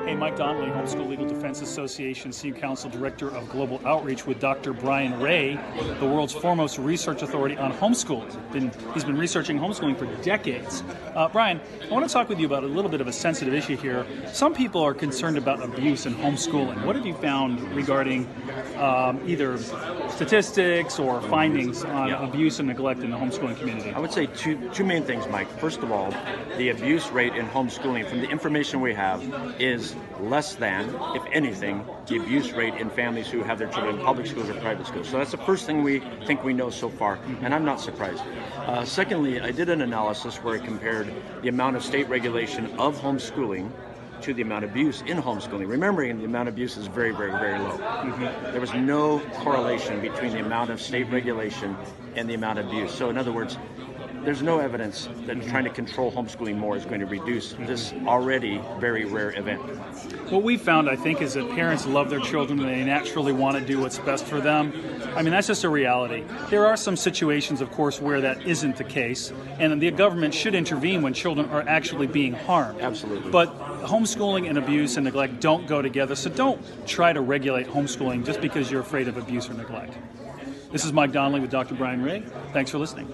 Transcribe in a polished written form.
Hey, Mike Donnelly, Homeschool Legal Defense Association Senior Counsel Director of Global Outreach with Dr. Brian Ray, the world's foremost research authority on homeschooling. He's been researching homeschooling for decades. Brian, I want to talk with you about a little bit of a sensitive issue here. Some people are concerned about abuse in homeschooling. What have you found regarding either statistics or findings on abuse and neglect in the homeschooling community? I would say two main things, Mike. First of all, the abuse rate in homeschooling, from the information we have, is less than, if anything, the abuse rate in families who have their children in public schools or private schools. So that's the first thing we think we know so far, and I'm not surprised. Secondly, I did an analysis where I compared the amount of state regulation of homeschooling to the amount of abuse in homeschooling. Remembering the amount of abuse is very, very, very low. There was no correlation between the amount of state regulation and the amount of abuse. So in other words, there's no evidence that trying to control homeschooling more is going to reduce this already very rare event. What we found, I think, is that parents love their children and they naturally want to do what's best for them. I mean, that's just a reality. There are some situations, of course, where that isn't the case, and the government should intervene when children are actually being harmed. Absolutely. But homeschooling and abuse and neglect don't go together, so don't try to regulate homeschooling just because you're afraid of abuse or neglect. This is Mike Donnelly with Dr. Brian Ray. Thanks for listening.